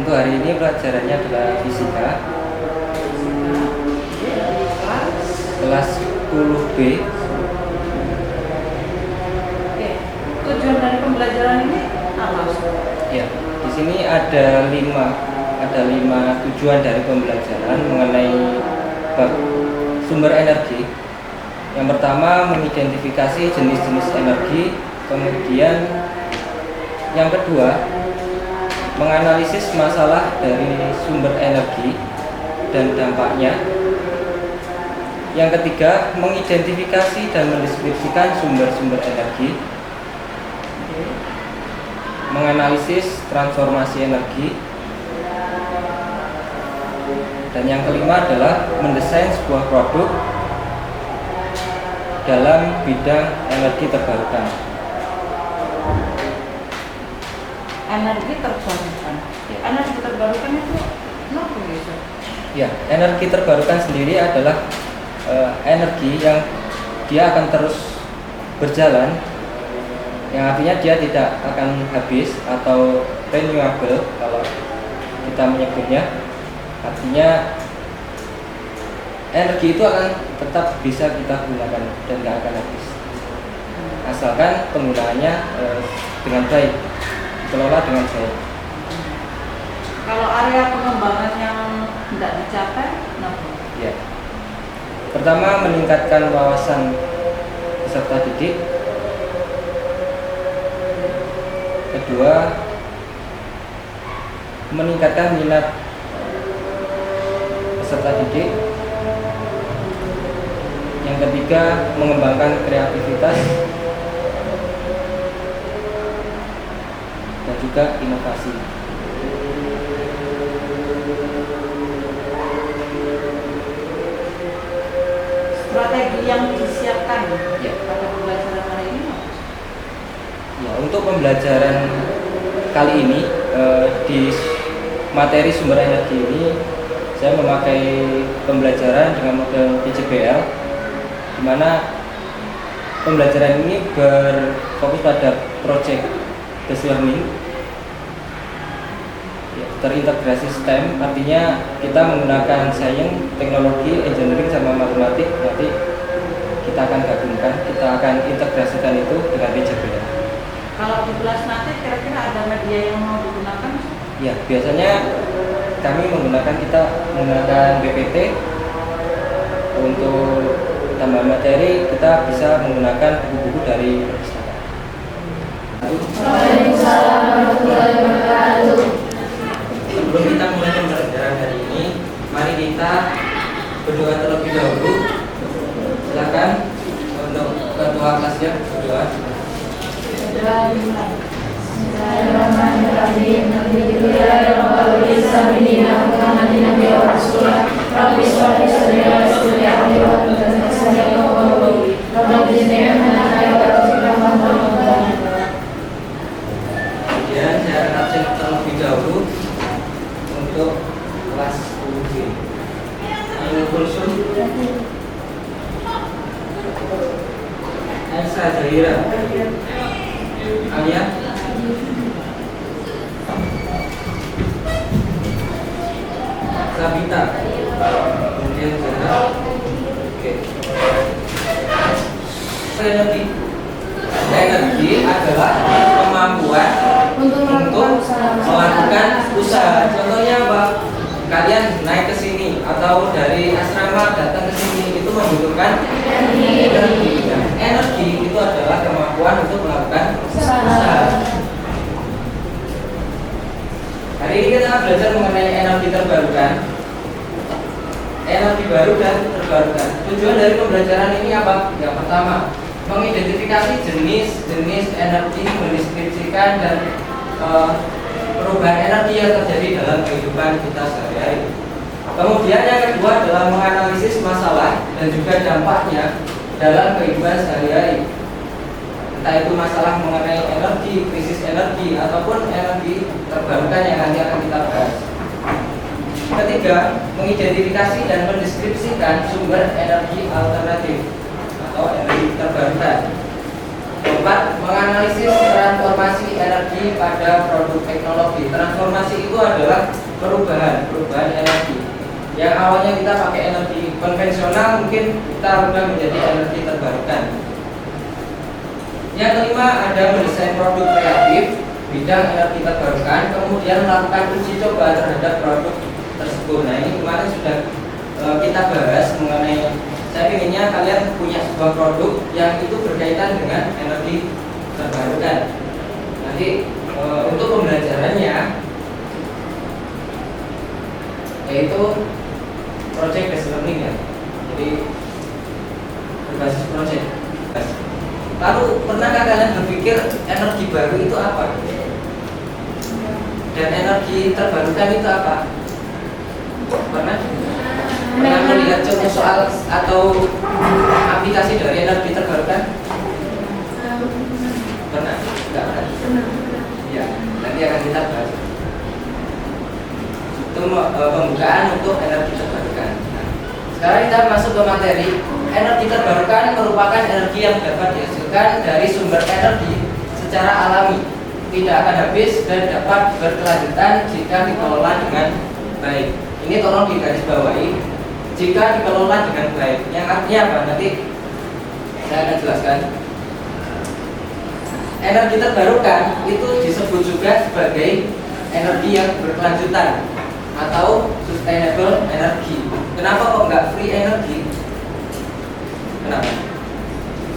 Untuk hari ini pelajarannya adalah fisika kelas 10B. Oke. Tujuan dari pembelajaran ini apa? Ya, di sini ada lima tujuan dari pembelajaran mengenai bab sumber energi. Yang pertama, mengidentifikasi jenis-jenis energi. Kemudian yang kedua, menganalisis masalah dari sumber energi dan dampaknya. Yang ketiga, mengidentifikasi dan mendeskripsikan sumber-sumber energi. Menganalisis transformasi energi. Dan yang kelima adalah mendesain sebuah produk dalam bidang energi terbarukan. Energi terbarukan. Energi terbarukan itu apa gitu? Ya, energi terbarukan sendiri adalah energi yang dia akan terus berjalan, yang artinya dia tidak akan habis atau renewable kalau kita menyebutnya. Artinya energi itu akan tetap bisa kita gunakan dan nggak akan habis, asalkan penggunaannya dengan baik, dikelola dengan baik. Kalau area pengembangan yang tidak dicapai, kenapa? Ya. Pertama, meningkatkan wawasan peserta didik. Kedua, meningkatkan minat peserta didik. Yang ketiga, mengembangkan kreativitas dan juga inovasi. Strategi yang disiapkan Ya. pada pembelajaran hari ini apa? Ya, untuk pembelajaran kali ini di materi sumber energi ini saya memakai pembelajaran dengan model PJBL, di mana pembelajaran ini berfokus pada project based learning, ya, terintegrasi STEM, artinya kita menggunakan science, teknologi, engineering sama matematik. Nanti kita akan gabungkan, kita akan integrasikan itu dengan PJBL. Kalau di kelas nanti kira-kira ada media yang mau digunakan? Ya, biasanya kita menggunakan BPT. Untuk tambahan materi kita bisa menggunakan buku-buku dari perpustakaan. Waalaikumsalam warahmatullahi wabarakatuh. Sebelum kita mulai pembelajaran hari ini, mari kita berdoa terlebih dahulu. Silakan untuk ketua kelasnya berdoa. Bismillahirrahmanirrahim. Alhamdulillahirabbil alamin. Muhammadin nabiyyu wa rasulullah. Rabbi shrah li sadri wa yassir li amri wahlul 'uqdatam min lisani yafqahu qawli. Rabbi zidni ilman wa fahman. Kemudian saya akan absen terlebih dahulu untuk kelas 10B. Ayo Kulsum, Elsa Zahira, Alia, Sabita, kemudian Zahra. Oke. Energi adalah kemampuan untuk melakukan usaha. Contohnya apa? Kalian naik ke sini atau dari asrama datang ke sini itu membutuhkan energi. Nah, energi itu adalah kemampuan untuk melakukan usaha. Hari ini kita akan belajar mengenai energi terbarukan, energi baru dan terbarukan. Tujuan dari pembelajaran ini apa? Yang pertama, mengidentifikasi jenis-jenis energi, mendeskripsikan dan perubahan energi yang terjadi dalam kehidupan kita sehari-hari. Kemudian yang kedua adalah menganalisis masalah dan juga dampaknya dalam kehidupan sehari-hari. Entah itu masalah mengenai energi, krisis energi, ataupun energi terbarukan yang nanti akan kita bahas. Ketiga, mengidentifikasi dan mendeskripsikan sumber energi alternatif atau energi terbarukan. keempat, menganalisis transformasi energi pada produk teknologi. Transformasi itu adalah perubahan energi. Yang awalnya kita pakai energi konvensional, mungkin kita ubah menjadi energi terbarukan. Yang kelima, ada mendesain produk kreatif bidang energi terbarukan, kemudian melakukan uji coba terhadap produk tersebut. Nah, ini kemarin sudah kita bahas mengenai, saya inginnya kalian punya sebuah produk yang itu berkaitan dengan energi terbarukan. Nanti untuk pembelajarannya yaitu project based learning ya, jadi berbasis project. Lalu pernahkah kalian berpikir energi baru itu apa? Dan energi terbarukan itu apa? Pernah melihat contoh soal atau aplikasi dari energi terbarukan? Pernah? Enggak pernah? Ya, nanti akan kita bahas. Itu pembukaan untuk energi terbarukan. Nah, sekarang kita masuk ke materi. Energi terbarukan merupakan energi yang dapat dihasilkan dari sumber energi secara alami, tidak akan habis dan dapat berkelanjutan jika dikelola dengan baik. Ini tolong digarisbawahi, jika dikelola dengan baik. Yang artinya apa? Nanti saya akan jelaskan. Energi terbarukan itu disebut juga sebagai energi yang berkelanjutan atau sustainable energy. Kenapa kok nggak free energy? Kenapa?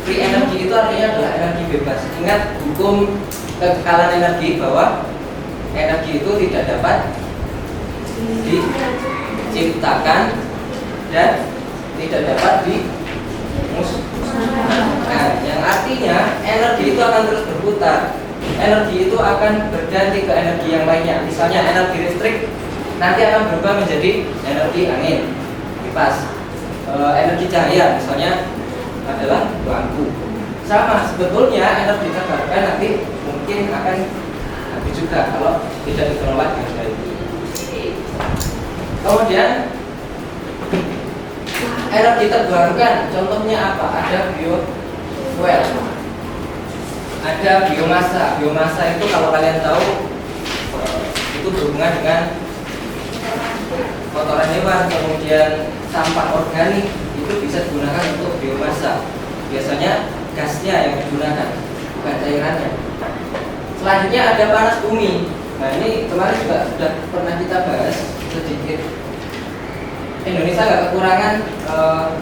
Free energy itu artinya adalah energi bebas. Ingat hukum kekekalan energi, bahwa energi itu tidak dapat diciptakan dan tidak dapat dimusnahkan. Yang artinya energi itu akan terus berputar. Energi itu akan berganti ke energi yang lainnya. Misalnya energi listrik nanti akan berubah menjadi energi angin, kipas. Energi cahaya misalnya adalah lampu. Sama sebetulnya energi terbarukan nanti mungkin akan habis juga kalau tidak dikelola dengan baik. Kemudian energi terbarukan contohnya apa? Ada biofuel, ada biomasa. Biomasa itu kalau kalian tahu itu berhubungan dengan kotoran hewan, kemudian sampah organik itu bisa digunakan untuk biomasa. Biasanya gasnya yang digunakan, bukan cairannya. Selanjutnya ada panas bumi. Nah, ini kemarin juga sudah pernah kita bahas sedikit. Indonesia nggak kekurangan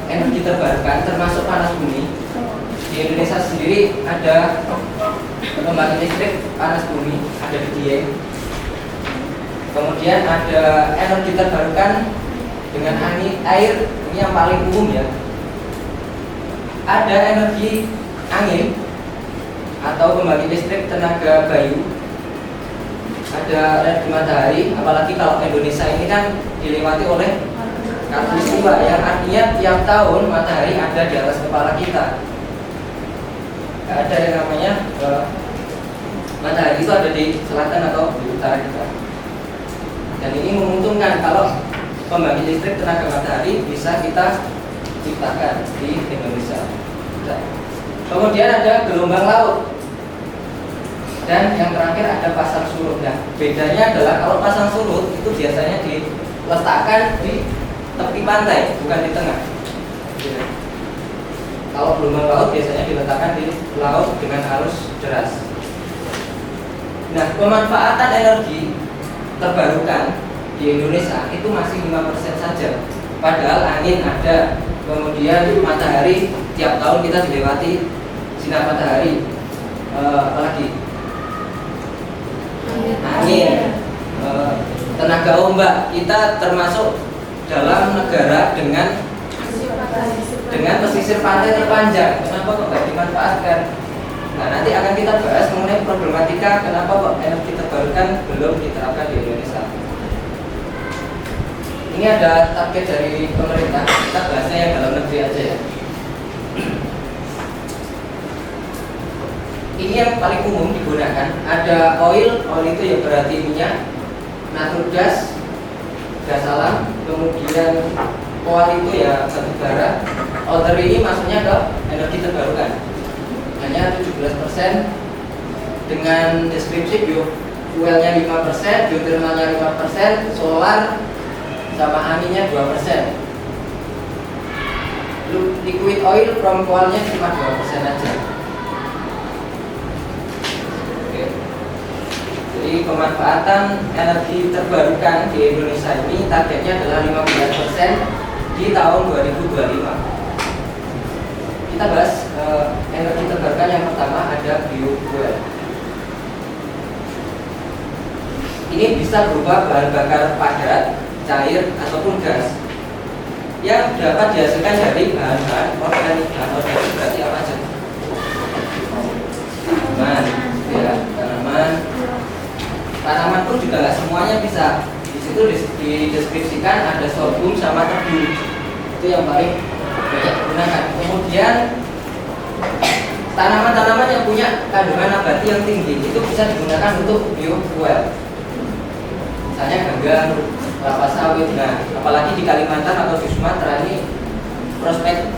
energi terbarukan, termasuk panas bumi. Di Indonesia sendiri ada pembangkit listrik panas bumi, ada di Dieng. Kemudian ada energi terbarukan dengan angin, air, ini yang paling umum ya. Ada energi angin atau pembangkit listrik tenaga bayu. Ada energi matahari, apalagi kalau Indonesia ini kan dilewati oleh khatulistiwa, yang artinya tiap tahun matahari ada di atas kepala kita. Ada yang namanya matahari itu ada di selatan atau di utara kita. Dan ini menguntungkan kalau pembangkit listrik tenaga matahari bisa kita ciptakan di Indonesia. Kemudian ada gelombang laut, dan yang terakhir ada pasang surut. Nah, bedanya adalah kalau pasang surut itu biasanya diletakkan di tepi pantai, bukan di tengah. Kalau gelombang laut biasanya diletakkan di laut dengan arus deras. Nah, pemanfaatan energi terbarukan di Indonesia itu masih 5% saja. Padahal angin ada, kemudian matahari tiap tahun kita dilewati sinar matahari. Apalagi angin, tenaga ombak. Kita termasuk dalam negara dengan pesisir pantai terpanjang. Kenapa kok nggak dimanfaatkan? Nah, nanti akan kita bahas mengenai problematika kenapa kok energi terbarukan belum diterapkan di Indonesia. Ini ada target dari pemerintah, kita bahasnya yang dalam negeri aja ya. Ini yang paling umum digunakan. Ada oil itu ya berarti minyak, natural gas, gas alam, kemudian coal itu ya batu bara. Other ini maksudnya ke energi terbarukan. Nah, energinya 17%, dengan deskripsi biofuelnya 5%, geothermalnya 5%, solar sama anginnya 2%. Liquid oil from coalnya cuma 2% aja. Oke. Jadi pemanfaatan energi terbarukan di Indonesia ini targetnya adalah 15% di tahun 2025. Kita bahas energi terbarukan. Yang pertama ada biofuel. Ini bisa berupa bahan bakar padat, cair, ataupun gas yang dapat dihasilkan dari bahan-bahan organik. Bahan organik berarti apa aja? Tanaman, ya, tanaman pun juga nggak semuanya bisa. Di situ dideskripsikan ada sorghum sama tebu, itu yang paling banyak digunakan. Kemudian tanaman-tanaman yang punya kandungan nabati yang tinggi itu bisa digunakan untuk biofuel. Misalnya ganggang, kelapa sawit. Nah, apalagi di Kalimantan atau di Sumatera ini prospek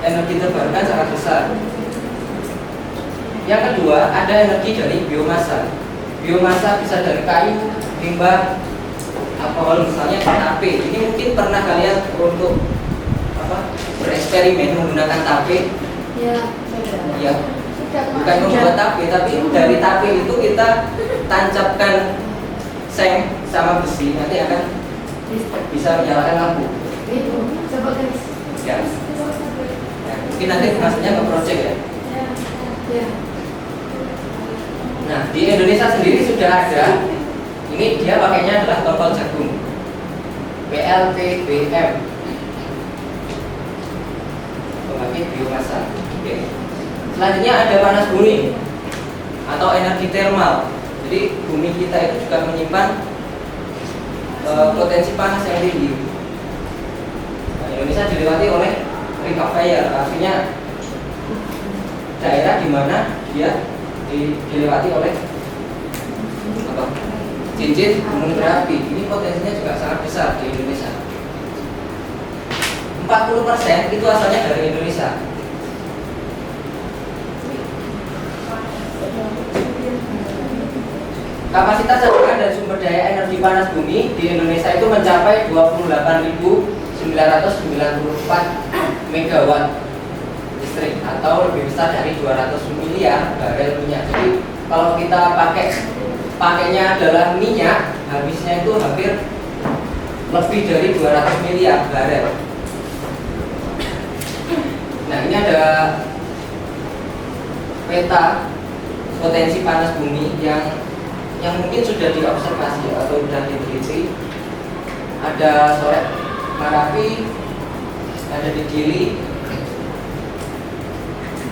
energi terbarukan sangat besar. Yang kedua, ada energi dari biomasa. Biomasa bisa dari kayu, limbah, alkohol, misalnya tape. Ini mungkin pernah kalian untuk bereksperimen menggunakan tape. Ya, bukan membuat tape, tapi dari tape itu kita tancapkan seng sama besi, nanti akan bisa menyalakan lampu. Ya. Mungkin nanti maksudnya ke project ya. Nah, di Indonesia sendiri sudah ada. Ini dia pakainya adalah tongkol jagung, PLTBM, pembangkit biomasa. Oke. Selanjutnya ada panas bumi atau energi termal. Jadi bumi kita itu juga menyimpan potensi panas yang tinggi. Nah, Indonesia dilewati oleh ring of fire, artinya daerah di mana dia dilewati oleh cincin gunung berapi. Ini potensinya juga sangat besar di Indonesia. 40% itu asalnya dari Indonesia. Kapasitas cadangan dan sumber daya energi panas bumi di Indonesia itu mencapai 28.994 megawatt listrik atau lebih besar dari 200 miliar barel minyak. Jadi kalau kita pakainya adalah minyak, habisnya itu hampir lebih dari 200 miliar barel. Nah, ini ada peta potensi panas bumi yang mungkin sudah diobservasi atau sudah diteliti. Ada Sorek Marapi, ada di Gili.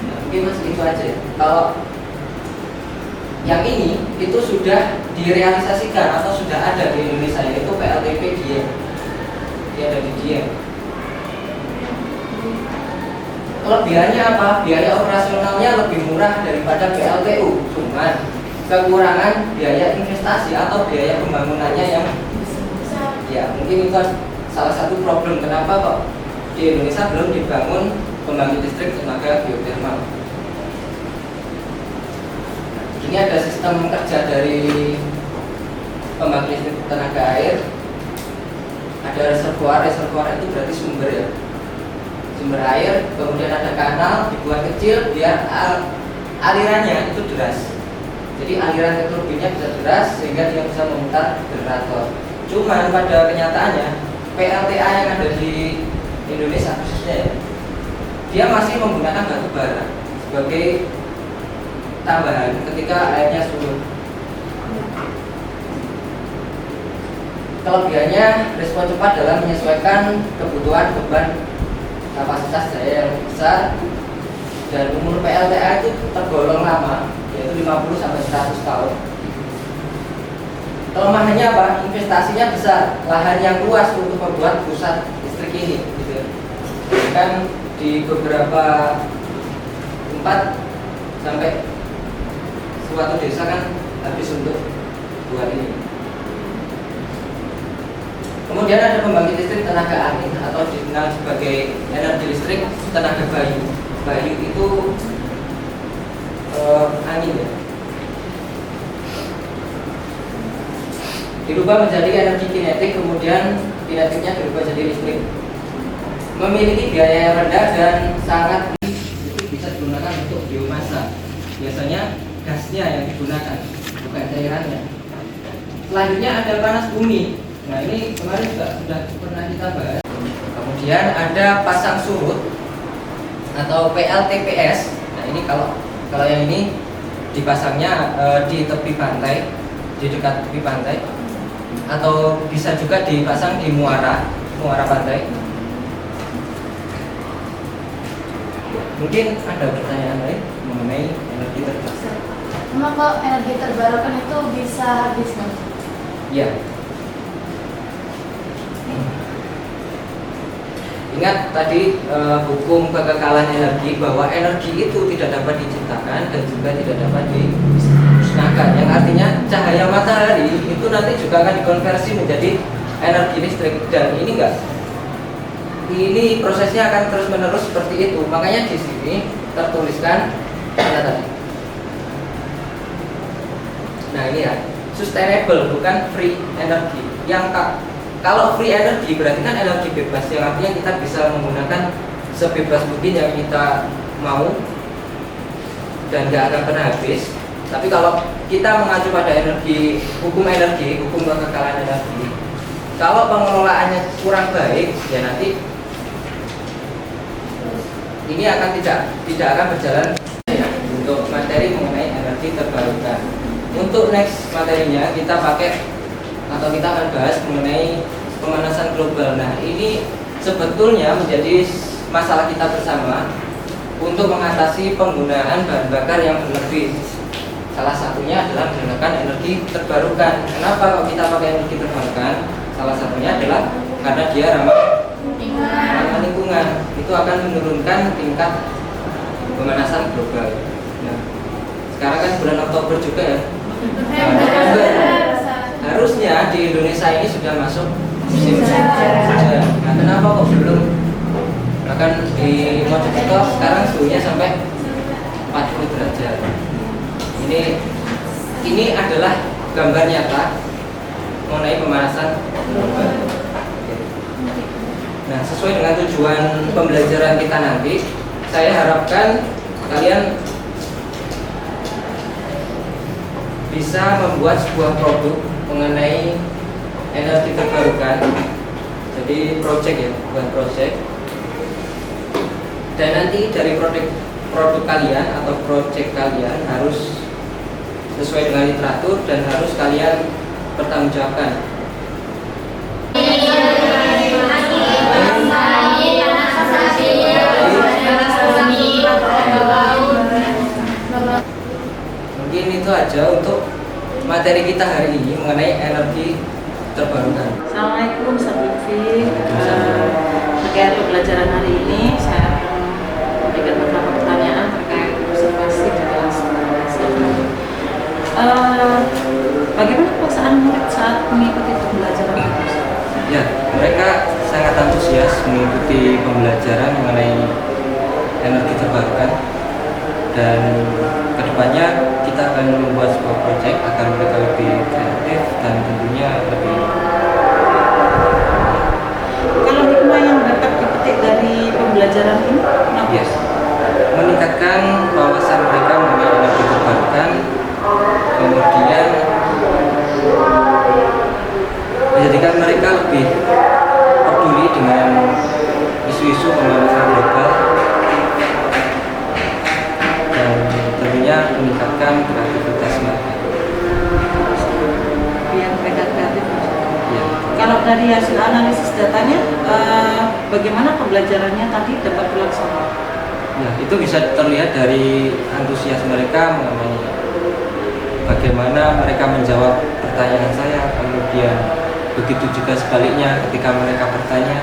Nah, mungkin mas itu aja. Kalau yang ini itu sudah direalisasikan atau sudah ada di Indonesia, yaitu PLTP Dieng. Dia ada di Dieng. Kelebihannya apa? Biaya operasionalnya lebih murah daripada PLTU, cuman kekurangan biaya investasi atau biaya pembangunannya yang ya mungkin itu salah satu problem kenapa kok di Indonesia belum dibangun pembangkit listrik tenaga geotermal. Ini ada sistem kerja dari pembangkit listrik tenaga air. Ada reservoir itu berarti sumber ya, sumber air. Kemudian ada kanal dibuat kecil biar alirannya itu deras. Jadi aliran turbinnya bisa deras sehingga dia bisa memutar generator. Cuman pada kenyataannya PLTA yang ada di Indonesia khususnya dia masih menggunakan batu bara sebagai tambahan ketika airnya surut. Kelebihannya respon cepat dalam menyesuaikan kebutuhan beban kapasitas daya yang besar, dan umur PLTA itu tergolong lama, yaitu 50 sampai 100 tahun. Kelemahannya apa? Investasinya besar, lahan yang luas untuk membuat pusat listrik ini, gitu. Kan di beberapa tempat sampai suatu desa kan habis untuk buat ini. Kemudian ada pembangkit listrik tenaga angin atau dikenal sebagai energi listrik tenaga bayu. Bayu itu angin ya. Dirubah menjadi energi kinetik, kemudian kinetiknya dirubah jadi listrik. Memiliki biaya yang rendah dan sangat itu bisa digunakan untuk biomasa. Biasanya gasnya yang digunakan, bukan cairannya. Selanjutnya ada panas bumi. Nah ini kemarin juga sudah pernah kita bahas. Kemudian ada pasang surut atau PLTPS. Nah ini kalau yang ini dipasangnya di tepi pantai, di dekat tepi pantai, atau bisa juga dipasang di muara pantai. Mungkin ada pertanyaan lain mengenai energi terbarukan. Emang kok energi terbarukan itu bisa habis, Mas? Ya. Ingat tadi hukum kekekalan energi, bahwa energi itu tidak dapat diciptakan dan juga tidak dapat dimusnahkan. Yang artinya cahaya matahari itu nanti juga akan dikonversi menjadi energi listrik, dan ini enggak. Ini prosesnya akan terus menerus seperti itu. Makanya di sini tertuliskan kata tadi. Nah ini ya, sustainable bukan free energy. Yang kalau free energy berarti kan energi bebas, yang artinya kita bisa menggunakan sebebas mungkin yang kita mau dan nggak akan pernah habis. Tapi kalau kita mengacu pada hukum kekekalan energi, kalau pengelolaannya kurang baik, ya nanti ini akan tidak akan berjalan. Untuk materi mengenai energi terbarukan. Untuk next materinya kita akan bahas mengenai pemanasan global. Nah ini sebetulnya menjadi masalah kita bersama untuk mengatasi penggunaan bahan bakar yang berlebih. Salah satunya adalah menggunakan energi terbarukan. Kenapa kalau kita pakai energi terbarukan? Salah satunya adalah karena dia ramah lingkungan. Itu akan menurunkan tingkat pemanasan global. Nah, sekarang kan bulan Oktober juga ya. Harusnya di Indonesia ini sudah masuk musim hujan. Nah, kenapa kok belum? Bahkan di Mojokerto sekarang suhunya sampai 40 derajat. Ini adalah gambar nyata mengenai pemanasan global. Nah, sesuai dengan tujuan pembelajaran kita nanti, saya harapkan kalian bisa membuat sebuah produk mengenai energi terbarukan. Jadi project ya, bukan project. Dan nanti dari produk kalian atau project kalian harus sesuai dengan literatur dan harus kalian pertanggungjawabkan. Mungkin itu aja untuk materi kita hari ini mengenai energi terbarukan. Assalamualaikum, Sahabat Lutfi. Terkait pembelajaran hari ini, saya akan memberikan beberapa pertanyaan terkait observasi dan transformasi. Bagaimana perasaan murid saat mengikuti pembelajaran ini? Ya, mereka sangat antusias mengikuti pembelajaran mengenai energi terbarukan, dan kedepannya kita akan membuat sebuah proyek agar mereka lebih kreatif dan tentunya lebih. Kalau hikmah yang dapat dipetik dari pembelajaran ini, kenapa? Yes, meningkatkan wawasan mereka mengenai energi terbarukan, kemudian menjadikan mereka lebih peduli dengan isu-isu pemanasan global, dan tentunya meningkatkan kreativitas mereka. Biar mereka kreatif. Ya. Kalau dari hasil analisis datanya, bagaimana pembelajarannya tadi dapat dilaksanakan? Ya, itu bisa terlihat dari antusias mereka mengenai bagaimana mereka menjawab pertanyaan saya, kemudian begitu juga sebaliknya ketika mereka bertanya,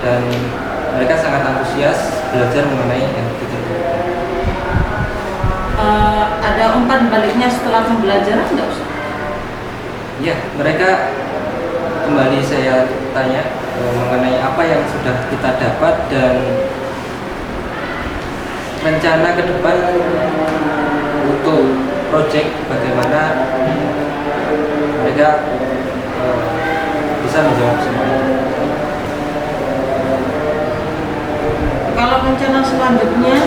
dan mereka sangat antusias belajar mengenai energi terbarukan. Ada umpan baliknya setelah pembelajaran nggak usah? Ya, mereka kembali saya tanya mengenai apa yang sudah kita dapat dan rencana ke depan untuk project bagaimana mereka bisa menjawab semuanya. Kalau rencana selanjutnya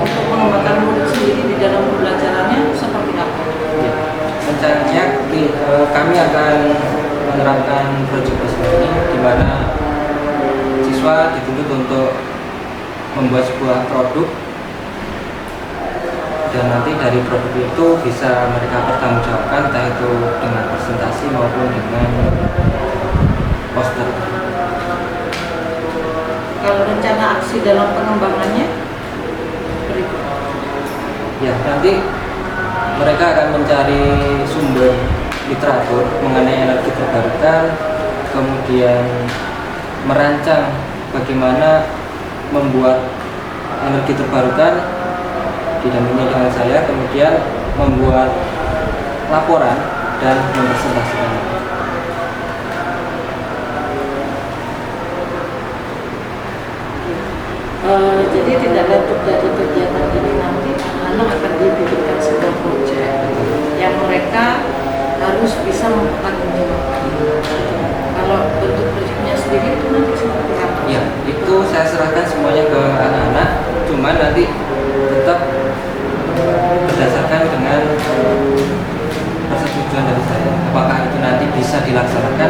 untuk mengembangkan murid sendiri di dalam pembelajarannya seperti apa? Ya, rencananya kami akan menerapkan project based learning di mana siswa dituntut untuk membuat sebuah produk dan nanti dari produk itu bisa mereka pertanggungjawabkan entah itu dengan presentasi maupun dengan poster. Kalau rencana aksi dalam pengembangannya berikut. Ya, nanti mereka akan mencari sumber literatur mengenai energi terbarukan, kemudian merancang bagaimana membuat energi terbarukan didampingi dengan saya, kemudian membuat laporan dan mempresentasikan. Jadi tidak lanjut dari kegiatan ini nanti anak-anak akan diberikan sebuah proyek yang mereka harus bisa mempertanggungjawabkan. Kalau bentuk proyeknya sendiri itu nanti seperti apa? Ya, itu saya serahkan semuanya ke anak-anak, cuman nanti tetap berdasarkan dengan persetujuan dari saya. Apakah itu nanti bisa dilaksanakan